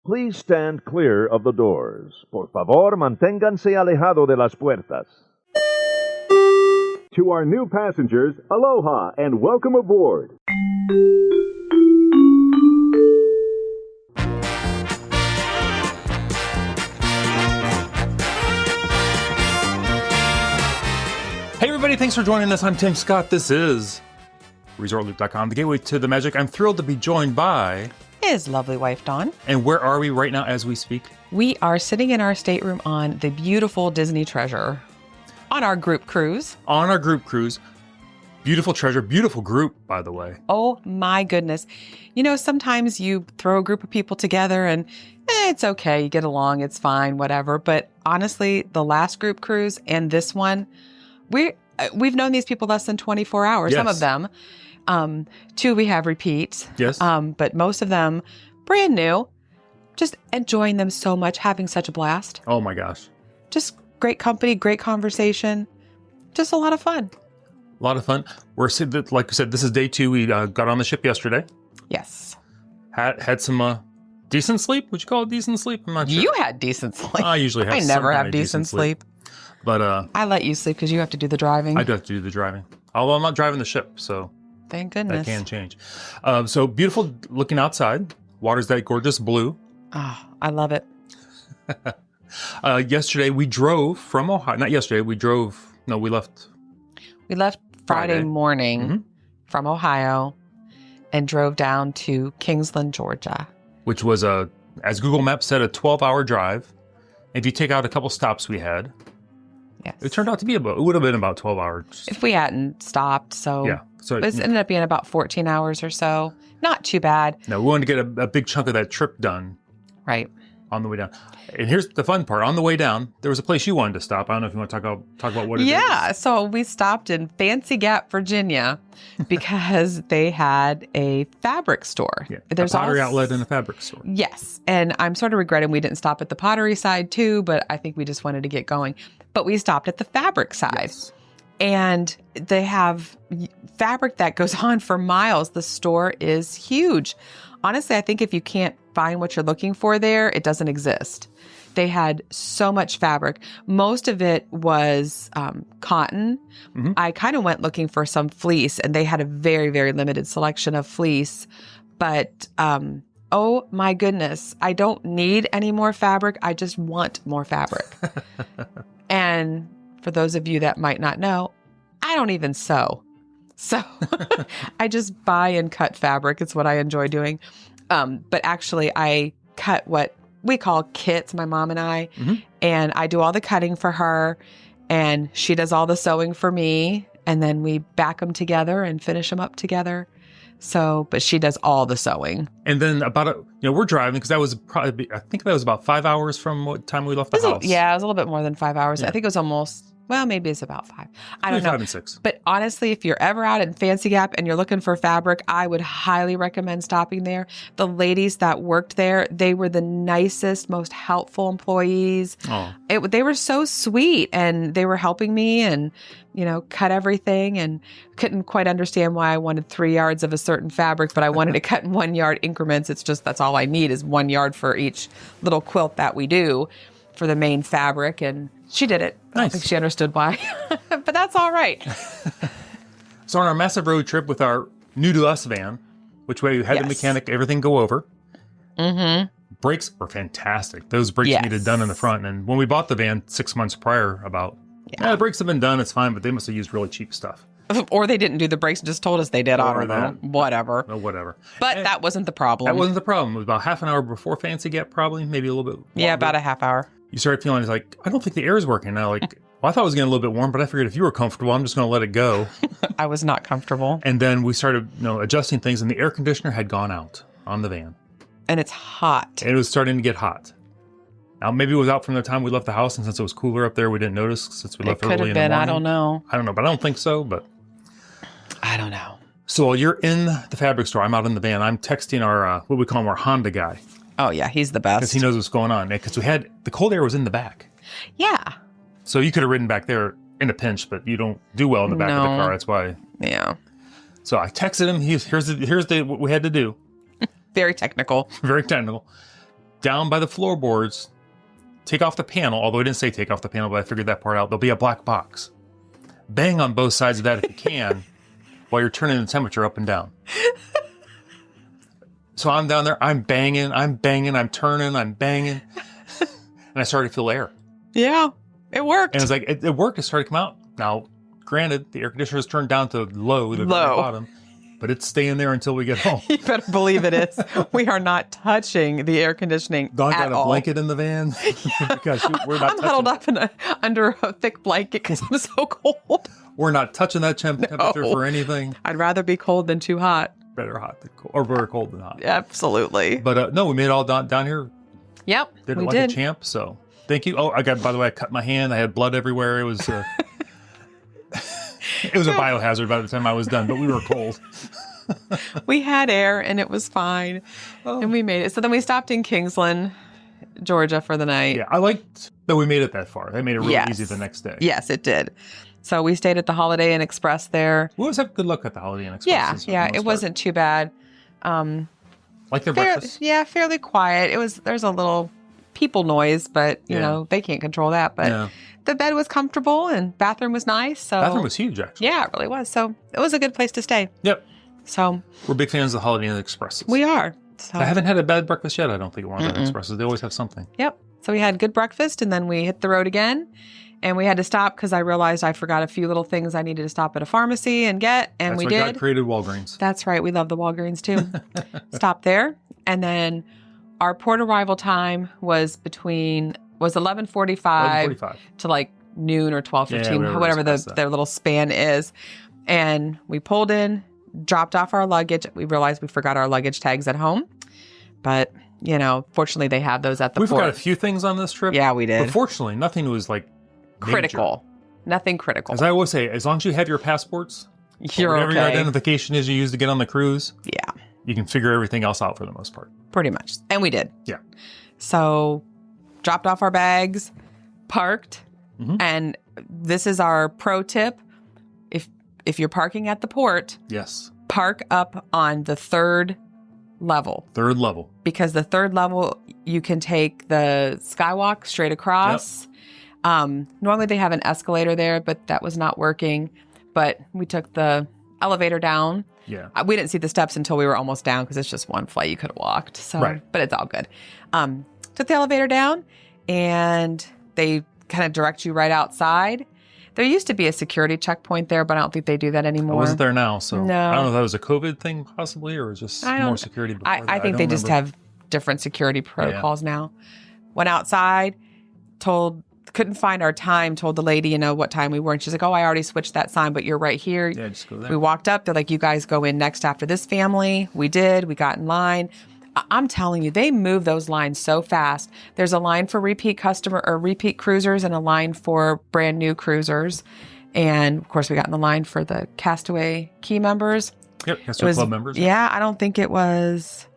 Please stand clear of the doors. Por favor, manténganse alejado de las puertas. To our new passengers, aloha and welcome aboard. Hey everybody, thanks for joining us. I'm Tim Scott. This is ResortLoop.com, the gateway to the magic. I'm thrilled to be joined by his lovely wife, Dawn. And where are we right now as we speak? We are sitting in our stateroom on the beautiful Disney Treasure. On our group cruise. On our group cruise. Beautiful Treasure. Beautiful group, by the way. Oh my goodness. You know, sometimes you throw a group of people together and it's okay. You get along. It's fine, whatever. But honestly, the last group cruise and this one, we've known these people less than 24 hours. Yes. Some of them. Two, we have repeats. Yes. But most of them brand new. Just enjoying them so much, having such a blast. Oh my gosh. Just great company, great conversation. Just a lot of fun. A lot of fun. We're, like I said, this is day 2. We got on the ship yesterday. Yes. Had some decent sleep. Would you call it decent sleep? I'm not sure. You had decent sleep. I usually have I some never kind have of decent sleep. But I let you sleep because you have to do the driving. I do have to do the driving. Although I'm not driving the ship, so thank goodness. That can change. So beautiful looking outside. Water's that gorgeous blue. Oh, I love it. Yesterday we drove from Ohio. Not yesterday. We left. We left Friday morning from Ohio and drove down to Kingsland, Georgia. Which was, as Google Maps said, a 12-hour drive. If you take out a couple stops we had, yes, it turned out to be it would have been about 12 hours. If we hadn't stopped, so yeah. So it ended up being about 14 hours or so. Not too bad. No, we wanted to get a big chunk of that trip done. Right. On the way down. And here's the fun part. On the way down, there was a place you wanted to stop. I don't know if you want to talk about what it is. Yeah. So we stopped in Fancy Gap, Virginia, because they had a fabric store. Yeah, There's a pottery outlet and a fabric store. Yes. And I'm sort of regretting we didn't stop at the pottery side too, but I think we just wanted to get going. But we stopped at the fabric side. Yes. And they have fabric that goes on for miles. The store is huge. Honestly, I think if you can't find what you're looking for there, it doesn't exist. They had so much fabric. Most of it was cotton. Mm-hmm. I kind of went looking for some fleece, and they had a very, very limited selection of fleece. But oh my goodness, I don't need any more fabric. I just want more fabric. And for those of you that might not know, I don't even sew. So I just buy and cut fabric. It's what I enjoy doing. But actually, I cut what we call kits, my mom and I, and I do all the cutting for her, and she does all the sewing for me, and then we back them together and finish them up together. So, but she does all the sewing. And then we're driving because that was probably, I think that was about 5 hours from what time we left the house. Yeah, it was a little bit more than 5 hours. Yeah. I think it was almost... Well, maybe it's about 5. I don't know. 5 and 6. But honestly, if you're ever out in Fancy Gap and you're looking for fabric, I would highly recommend stopping there. The ladies that worked there, they were the nicest, most helpful employees. Oh. They were so sweet, and they were helping me and, cut everything, and couldn't quite understand why I wanted 3 yards of a certain fabric, but I wanted to cut in 1 yard increments. It's just, that's all I need is 1 yard for each little quilt that we do for the main fabric, and she did it. Nice. I don't think she understood why, but that's all right. So on our massive road trip with our new to us van, which way we had the mechanic, everything go over. Mm-hmm. Brakes were fantastic. Those brakes needed done in the front. And when we bought the van 6 months prior, the brakes have been done. It's fine, but they must have used really cheap stuff. Or they didn't do the brakes and just told us they did. I don't know. Whatever. No, whatever. But that wasn't the problem. That wasn't the problem. It was about half an hour before Fancy Gap, probably, maybe a little bit longer. Yeah, about a half hour. You started feeling like, I don't think the air is working now. Well, I thought it was getting a little bit warm, but I figured if you were comfortable, I'm just going to let it go. I was not comfortable. And then we started, adjusting things, and the air conditioner had gone out on the van. And it's hot. And it was starting to get hot. Now, maybe it was out from the time we left the house, and since it was cooler up there, we didn't notice since we left early in the morning. I don't know. I don't know, but I don't think so, but... I don't know. So while you're in the fabric store, I'm out in the van, I'm texting our, what we call him, our Honda guy. Oh, yeah, he's the best. Because he knows what's going on. Because the cold air was in the back. Yeah. So you could have ridden back there in a pinch, but you don't do well in the back of the car. That's why. Yeah. So I texted him. Here's what we had to do. Very technical. Very technical. down by the floorboards, take off the panel, although it didn't say take off the panel, but I figured that part out. There'll be a black box. Bang on both sides of that if you can while you're turning the temperature up and down. So I'm down there, I'm banging, I'm turning, I'm banging. And I started to feel air. Yeah, it worked. And it's like, it worked. It started to come out. Now, granted, the air conditioner is turned down to low, the very bottom. But it's staying there until we get home. You better believe it is. We are not touching the air conditioning Dawn at got a all. blanket in the van because we're not. I'm huddled up under a thick blanket because I'm so cold. We're not touching that temperature for anything. I'd rather be cold than too hot. Better hot than cold, or better cold than hot. Absolutely. But no, we made it all down here. Yep, Did it we like did. a champ. So thank you. Oh, by the way, I cut my hand. I had blood everywhere. It was. It was a biohazard by the time I was done, but we were cold. We had air and it was fine. And we made it. So then we stopped in Kingsland, Georgia for the night. Yeah, I liked that we made it that far. That made it really easy the next day. Yes, it did. So we stayed at the Holiday Inn Express there. We always have good luck at the Holiday Inn Express. Yeah, it wasn't too bad. Like their breakfast? Yeah, fairly quiet. There's a little people noise, but you know, they can't control that. But the bed was comfortable and bathroom was nice. So bathroom was huge, actually. Yeah, it really was. So it was a good place to stay. Yep. So we're big fans of the Holiday Inn Expresses. We are. So I haven't had a bad breakfast yet, I don't think, at one of the Expresses. They always have something. Yep. So we had good breakfast and then we hit the road again. And we had to stop because I realized I forgot a few little things I needed to stop at a pharmacy and get. And we did. God created Walgreens. That's right. We love the Walgreens too. Stopped there. And then our port arrival time was 11:45 to like noon or 12:15, whatever their little span is. And we pulled in, dropped off our luggage. We realized we forgot our luggage tags at home. But, you know, fortunately they have those at the port. We forgot a few things on this trip. Yeah, we did. But fortunately, nothing was like critical. Major. Nothing critical. As I always say, as long as you have your passports, whatever your identification is you use to get on the cruise, you can figure everything else out for the most part. Pretty much. And we did. Yeah. So dropped off our bags, parked, and this is our pro tip. If you're parking at the port, park up on the third level. Third level. Because the third level, you can take the skywalk straight across. Normally they have an escalator there, but that was not working. But we took the elevator down. Yeah. We didn't see the steps until we were almost down because it's just one flight you could have walked. So, but it's all good. Took the elevator down and they kind of direct you right outside. There used to be a security checkpoint there, but I don't think they do that anymore. I wasn't there now, so no. I don't know if that was a COVID thing possibly or just more security before I think they just have different security protocols now. Went outside, couldn't find our time, told the lady, you know, what time we were. And she's like, oh, I already switched that sign, but you're right here. Yeah, just go there. We walked up. They're like, you guys go in next after this family. We did. We got in line. I'm telling you, they move those lines so fast. There's a line for repeat cruisers and a line for brand new cruisers. And of course, we got in the line for the Castaway Key members. Yep, Castaway Club members. Yeah, I don't think it was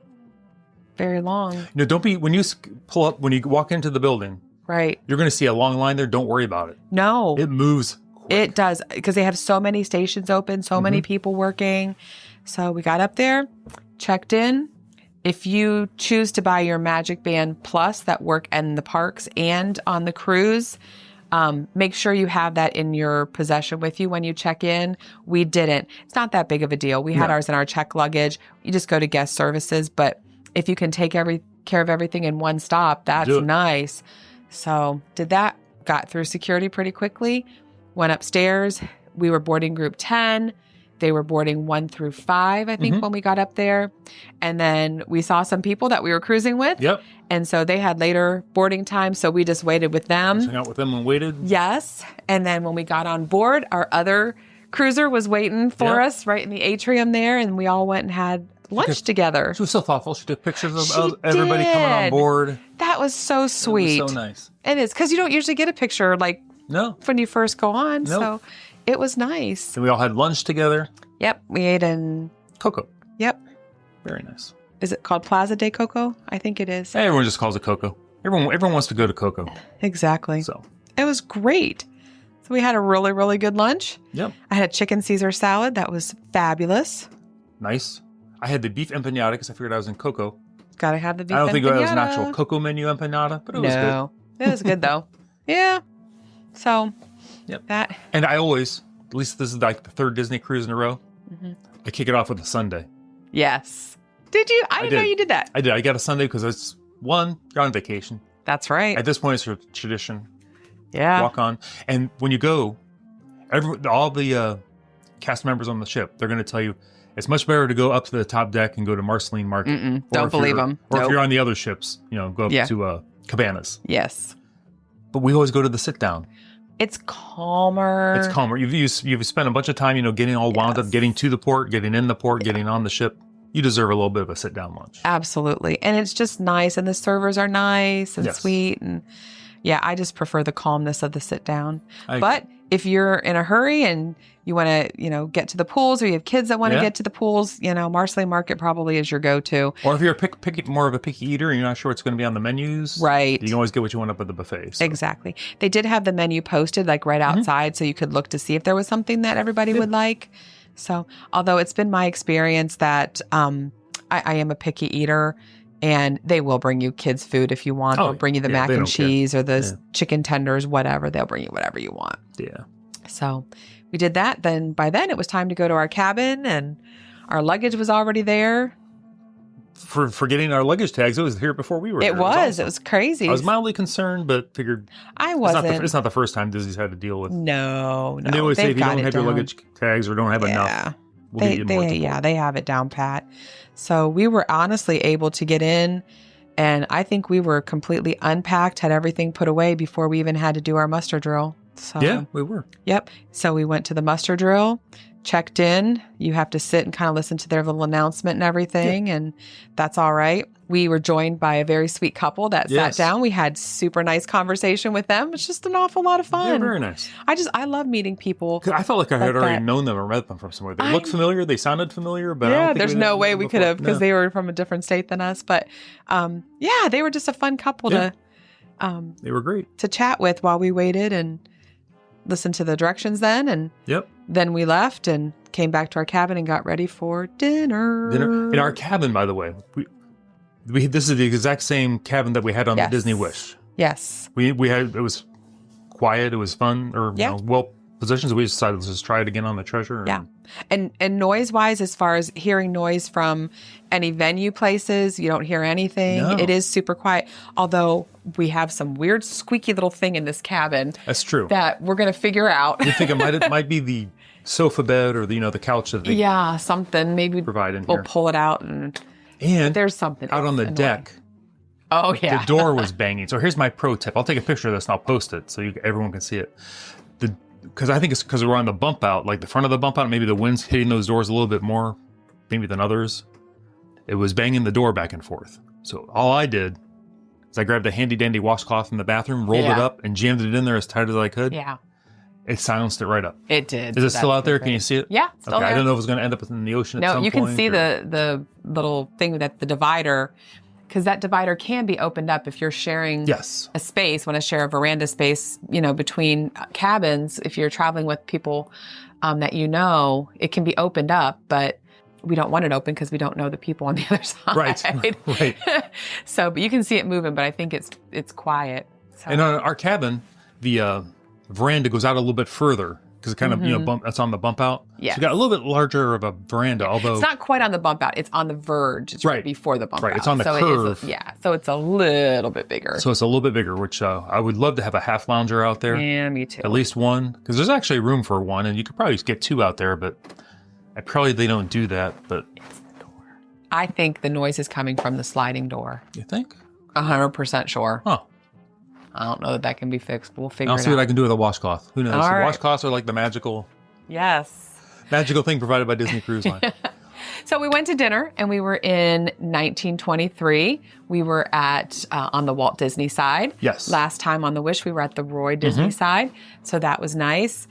very long. No, when you pull up, when you walk into the building, right, you're going to see a long line there. Don't worry about it. No. It moves quick. It does, because they have so many stations open, so many people working. So we got up there, checked in. If you choose to buy your Magic Band Plus that work in the parks and on the cruise, make sure you have that in your possession with you when you check in. We didn't. It's not that big of a deal. We had ours in our check luggage. You just go to guest services. But if you can take care of everything in one stop, that's nice. So did that. Got through security pretty quickly. Went upstairs. We were boarding group 10. They were boarding 1 through 5, I think, when we got up there. And then we saw some people that we were cruising with. Yep. And so they had later boarding time, so we just waited with them. Just hung out with them and waited. Yes. And then when we got on board, our other cruiser was waiting for us right in the atrium there, and we all went and had lunch together. She was so thoughtful. She took pictures of everybody coming on board. That was so sweet. It was so nice. It is, because you don't usually get a picture when you first go on. Nope. So it was nice. So we all had lunch together. Yep. We ate in Coco. Yep. Very nice. Is it called Plaza de Coco? I think it is. Everyone just calls it Coco. Everyone wants to go to Coco. Exactly. So it was great. So we had a really, really good lunch. Yep. I had a chicken Caesar salad. That was fabulous. Nice. I had the beef empanada because I figured I was in Coco. Got to have the beef I don't think it was an empanada. actual cocoa menu empanada, but it was good. No, it was good though. Yeah. So, Yep. that. And I always, at least this is like the third Disney cruise in a row, I kick it off with a sundae. Yes. Did you? I didn't know you did that. I did. I got a sundae because it's one, you're on vacation. That's right. At this point, it's a tradition. Yeah. Walk on. And when you go, all the cast members on the ship, they're going to tell you it's much better to go up to the top deck and go to Marceline Market. Don't believe them. Or if you're on the other ships, go up to Cabanas. Yes. But we always go to the sit down. It's calmer. It's calmer. You've spent a bunch of time, getting all wound up, getting to the port, getting in the port, getting on the ship. You deserve a little bit of a sit down lunch. Absolutely. And it's just nice. And the servers are nice and sweet. And yeah, I just prefer the calmness of the sit down. But if you're in a hurry and you want to, get to the pools, or you have kids that want to get to the pools, Marceline Market probably is your go-to. Or if you're more of a picky eater and you're not sure what's going to be on the menus, right? You can always get what you want up at the buffet. So. Exactly. They did have the menu posted like right outside, so you could look to see if there was something that everybody would like. So, although it's been my experience that I am a picky eater, and they will bring you kids' food if you want. They'll bring you the mac and cheese or the chicken tenders, whatever. They'll bring you whatever you want. Yeah. So we did that. Then by then it was time to go to our cabin, and our luggage was already there. For getting our luggage tags, it was here before we were there. It was crazy. I was mildly concerned, but figured I wasn't. It's not the first time Disney's had to deal with. No. And they always say if you don't have your luggage tags or don't have enough, we'll get you more. They have it down pat. So we were honestly able to get in, and I think we were completely unpacked, had everything put away before we even had to do our muster drill. So yeah, we were. Yep. So we went to the muster drill, checked in. You have to sit and kind of listen to their little announcement and everything, and that's all right. We were joined by a very sweet couple that sat down. We had super nice conversation with them. It's just an awful lot of fun. Yeah, very nice. I love meeting people. I felt like I had already known them or met them from somewhere. They looked familiar. They sounded familiar, but I don't think there's no way we could have because they were from a different state than us. But they were just a fun couple to. They were great to chat with while we waited and listened to the directions. Then then we left and came back to our cabin and got ready for dinner. In our cabin, by the way. This is the exact same cabin that we had on the Disney Wish. Yes. We had, it was quiet, it was fun, or well positioned, so we decided let's just try it again on the Treasure. And noise-wise, as far as hearing noise from any venue places, you don't hear anything. No. It is super quiet, although we have some weird squeaky little thing in this cabin. That's true. That we're going to figure out. You think it might be the sofa bed or the couch that they something. Maybe provide in we'll here. pull it out and there's something out on the deck. Oh, yeah. The door was banging. So here's my pro tip. I'll take a picture of this and I'll post it so everyone can see it. Because I think it's because we're on the bump out, like the front of the bump out, maybe the wind's hitting those doors a little bit more, maybe than others. It was banging the door back and forth. So all I did is I grabbed a handy dandy washcloth in the bathroom, rolled it up, and jammed it in there as tight as I could. Yeah. It silenced it right up. It did. Is it still out there? Can you see it? Yeah, still there. I don't know if it's going to end up in the ocean at some point. No, you can see the little thing that the divider, because that divider can be opened up if you're sharing a space, want to share a veranda space, between cabins. If you're traveling with people that it can be opened up, but we don't want it open because we don't know the people on the other side. Right. So, but you can see it moving, but I think it's quiet. So. And on our cabin, the veranda goes out a little bit further because it kind of it's on the bump out. Yeah, so you got a little bit larger of a veranda, although it's not quite on the bump out. It's on the verge. It's right before the bump out. Right, it's on the curve. So it's a little bit bigger. So it's a little bit bigger, which I would love to have a half lounger out there. Yeah, me too. At least one, because there's actually room for one, and you could probably get two out there, but they don't do that. But it's the door. I think the noise is coming from the sliding door. You think? 100% sure. Huh. I don't know that can be fixed, but we'll figure it out. I'll see what I can do with a washcloth. Who knows? Washcloths are like the magical thing provided by Disney Cruise Line. So we went to dinner, and we were in 1923. We were at on the Walt Disney side. Yes. Last time on the Wish, we were at the Roy Disney side. So that was nice.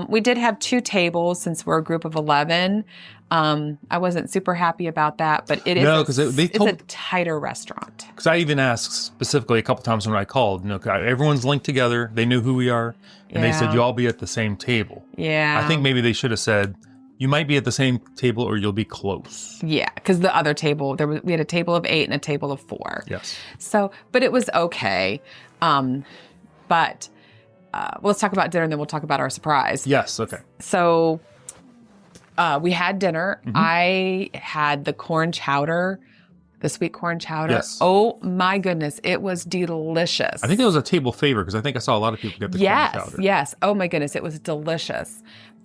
We did have 2 tables since we're a group of 11. I wasn't super happy about that, but it's a tighter restaurant. Because I even asked specifically a couple times when I called, everyone's linked together. They knew who we are, and they said, you all be at the same table. Yeah. I think maybe they should have said, You might be at the same table or you'll be close. Yeah, because the other table, we had a table of 8 and a table of 4. Yes. So, but it was okay. But let's talk about dinner and then we'll talk about our surprise. Yes, okay. So we had dinner. I had the corn chowder, the sweet corn chowder. Yes. Oh my goodness, it was delicious. I think it was a table favorite because I think I saw a lot of people get the corn chowder. Yes. Oh my goodness, it was delicious.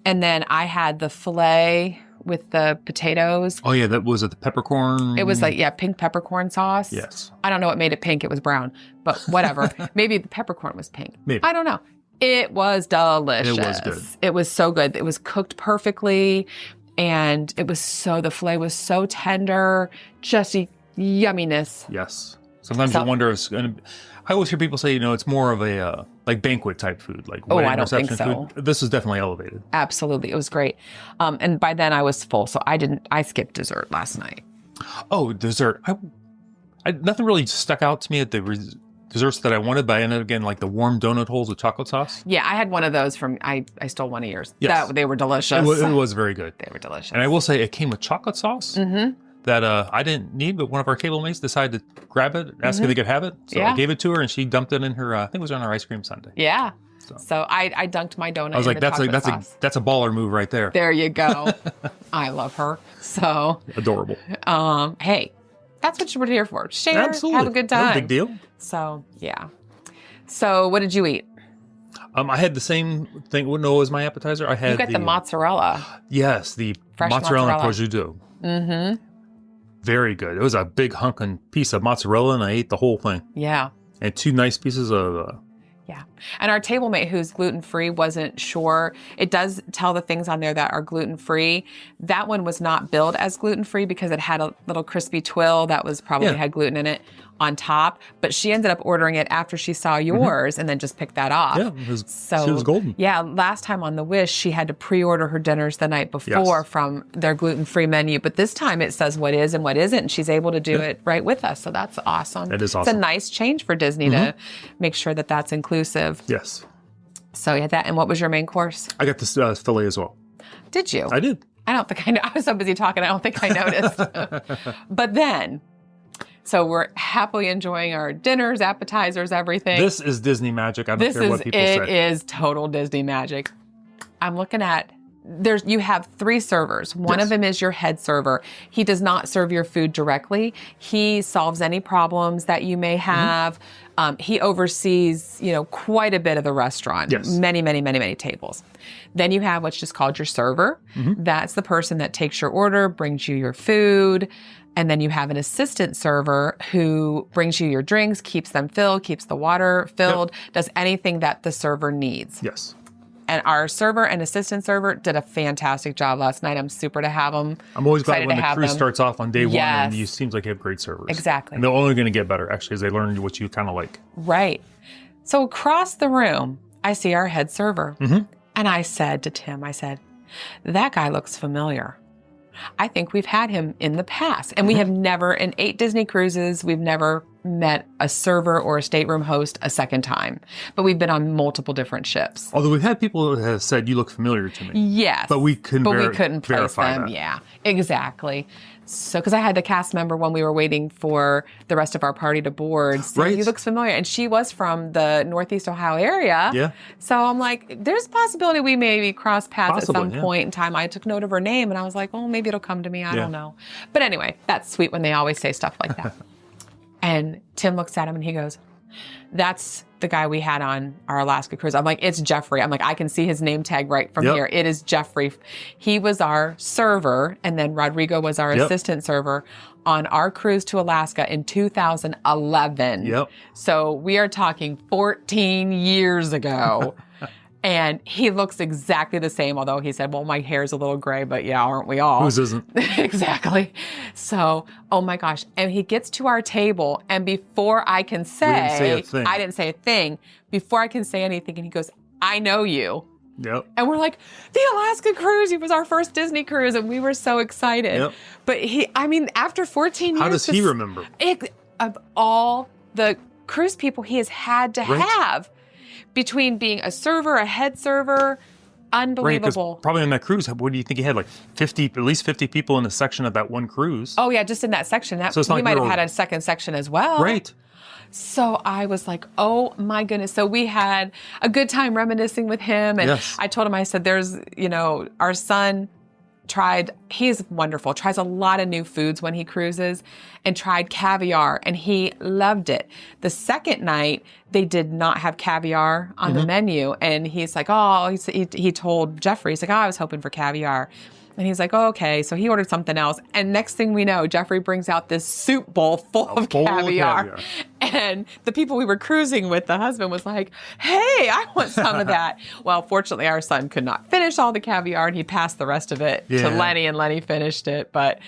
And then I had the filet with the potatoes. Oh yeah, that was it. The peppercorn. It was like, pink peppercorn sauce. Yes. I don't know what made it pink. It was brown, but whatever. Maybe the peppercorn was pink. Maybe. I don't know. It was delicious. It was good. It was so good. It was cooked perfectly. And the filet was so tender, just yumminess. Yes. Sometimes you wonder if it's going to I always hear people say, it's more of a like banquet type food, like wedding I don't think reception so. food. This is definitely elevated. Absolutely. It was great. And by then I was full, so I skipped dessert last night. Oh, dessert. Nothing really stuck out to me at the desserts that I wanted, but I ended up getting like the warm donut holes with chocolate sauce. Yeah, I had one of those I stole one of yours. Yes. They were delicious. It was very good. They were delicious. And I will say it came with chocolate sauce that I didn't need, but one of our table mates decided to grab it, ask if they could have it. So I gave it to her and she dumped it in her, I think it was on her ice cream sundae. Yeah. So I dunked my donut. I was like, that's a baller move right there. There you go. I love her. So adorable. Hey, that's what we're here for. Share, Absolutely. have a good time. No big deal. So yeah. So what did you eat? I had the same thing. What was my appetizer? I had you got the mozzarella. Yes, the fresh mozzarella and prosciutto. Mm-hmm. Very good. It was a big hunking piece of mozzarella, and I ate the whole thing. Yeah. And 2 nice pieces of. Yeah. And our table mate who's gluten-free wasn't sure. It does tell the things on there that are gluten-free. That one was not billed as gluten-free because it had a little crispy twill that was probably had gluten in it on top. But she ended up ordering it after she saw yours and then just picked that off. Yeah, she was golden. Yeah, last time on the Wish, she had to pre-order her dinners the night before from their gluten-free menu. But this time it says what is and what isn't, and she's able to do it right with us. So that's awesome. That is awesome. It's a nice change for Disney to make sure that that's inclusive. Yes. So yeah, that. And what was your main course? I got this filet as well. Did you? I did. I don't think I was so busy talking, I don't think I noticed. But then, so we're happily enjoying our dinners, appetizers, everything. This is Disney magic. I don't care what people say. It is total Disney magic. I'm looking at, you have 3 servers. One of them is your head server. He does not serve your food directly. He solves any problems that you may have. He oversees, quite a bit of the restaurant. Yes. Many, many, many, many tables. Then you have what's just called your server. That's the person that takes your order, brings you your food. And then you have an assistant server who brings you your drinks, keeps them filled, keeps the water filled, does anything that the server needs. Yes. And our server and assistant server did a fantastic job last night. I'm super to have them. I'm always glad when the cruise starts off on day one and Yes. you seems like you have great servers. Exactly. And they're only going to get better, actually, as they learn what you kind of like. Right. So across the room, I see our head server. And I said to Tim, that guy looks familiar. I think we've had him in the past. And we have never, in 8 Disney cruises, we've never met a server or a stateroom host a second time. But we've been on multiple different ships. Although we've had people that have said, you look familiar to me. Yes. But we couldn't place verify them. that. Yeah, exactly. So, because I had the cast member when we were waiting for the rest of our party to board. So Right. he looks familiar. And she was from the Northeast Ohio area. Yeah. So I'm like, there's a possibility we maybe cross paths at some yeah. point in time. I took note of her name and I was like, oh, maybe it'll come to me. I don't know. But anyway, that's sweet when they always say stuff like that. And Tim looks at him and he goes, that's the guy we had on our Alaska cruise. I'm like, it's Jeffrey. I'm like, I can see his name tag right from here. It is Jeffrey. He was our server, and then Rodrigo was our assistant server on our cruise to Alaska in 2011. Yep. So we are talking 14 years ago. And he looks exactly the same, although he said, well, my hair's a little gray, but yeah, aren't we all? Whose isn't? Exactly. So, oh my gosh. And he gets to our table, and before I can say, I didn't say a thing, before I can say anything, and he goes, I know you. Yep. And we're like, the Alaska cruise, it was our first Disney cruise, and we were so excited. Yep. But after 14 years. How does he remember? Of all the cruise people he has had to have, between being a server, a head server, Unbelievable. Right, probably on that cruise, what do you think he had? Like at least 50 people in a section of that one cruise. Oh, yeah, just in that section. So it's not we like might have had a second section as well. Right. So I was like, oh my goodness. So we had a good time reminiscing with him. And yes. I told him, I said, there's, our son he's wonderful, tries a lot of new foods when he cruises, and tried caviar, and he loved it. The second night, they did not have caviar on the menu, and he's like, he told Jeffrey, he's like, I was hoping for caviar. And he's like, oh, okay. So he ordered something else. And next thing we know, Jeffrey brings out this soup bowl full of caviar. And the people we were cruising with, the husband was like, hey, I want some of that. Well, fortunately, our son could not finish all the caviar, and he passed the rest of it to Lenny, and Lenny finished it. But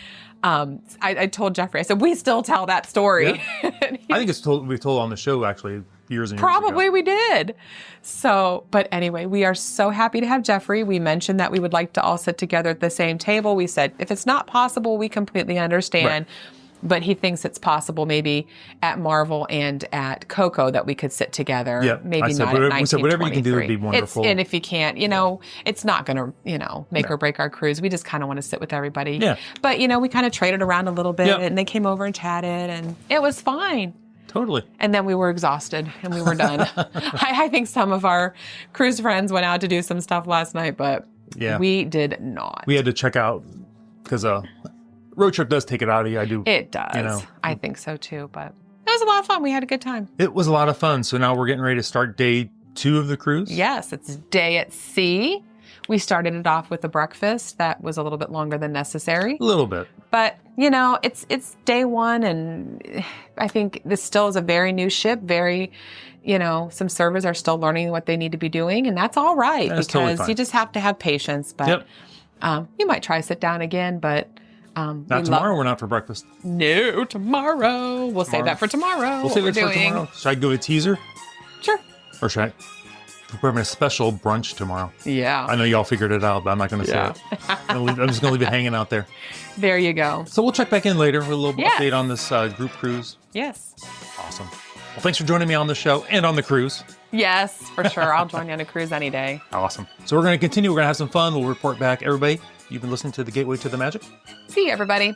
I told Jeffrey, I said, we still tell that story. Yeah. I think we've told on the show, actually, years and years Probably ago. we did. So, but anyway, we are so happy to have Jeffrey. We mentioned that we would like to all sit together at the same table. We said, if it's not possible, we completely understand. Right. But he thinks it's possible maybe at Marvel and at Coco that we could sit together. Yeah. Maybe not at 1923. So whatever you can do would be wonderful. And if you can't, it's not going to, make or break our cruise. We just kind of want to sit with everybody. Yeah. But, we kind of traded around a little bit, and they came over and chatted, and it was fine. Totally. And then we were exhausted and we were done. I think some of our cruise friends went out to do some stuff last night, but we did not. We had to check out because road trip does take it out of you. I do. It does. I think so too, but it was a lot of fun. We had a good time. It was a lot of fun. So now we're getting ready to start day 2 of the cruise. Yes, it's day at sea. We started it off with a breakfast that was a little bit longer than necessary. A little bit. But, it's day 1, and I think this still is a very new ship. Some servers are still learning what they need to be doing, and that's all right. That's because totally fine. You just have to have patience. But you might try to sit down again, but... not tomorrow, we're not for breakfast. No, tomorrow. We'll save that for tomorrow. We'll save that for tomorrow. Should I go a teaser? Sure. Or should I... We're having a special brunch tomorrow. Yeah. I know y'all figured it out, but I'm not going to say it. I'm just going to leave it hanging out there. There you go. So we'll check back in later with a little update on this group cruise. Yes. Awesome. Well, thanks for joining me on the show and on the cruise. Yes, for sure. I'll join you on a cruise any day. Awesome. So we're going to continue. We're going to have some fun. We'll report back. Everybody, you've been listening to The Gateway to the Magic. See you, everybody.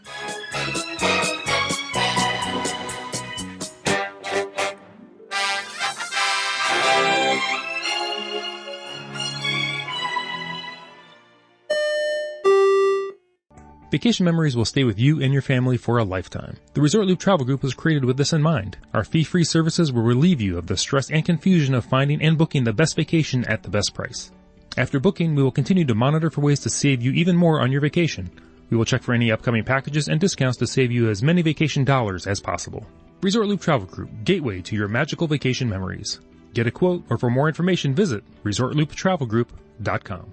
Vacation memories will stay with you and your family for a lifetime. The Resort Loop Travel Group was created with this in mind. Our fee-free services will relieve you of the stress and confusion of finding and booking the best vacation at the best price. After booking, we will continue to monitor for ways to save you even more on your vacation. We will check for any upcoming packages and discounts to save you as many vacation dollars as possible. Resort Loop Travel Group, gateway to your magical vacation memories. Get a quote, or for more information, visit ResortLoopTravelGroup.com.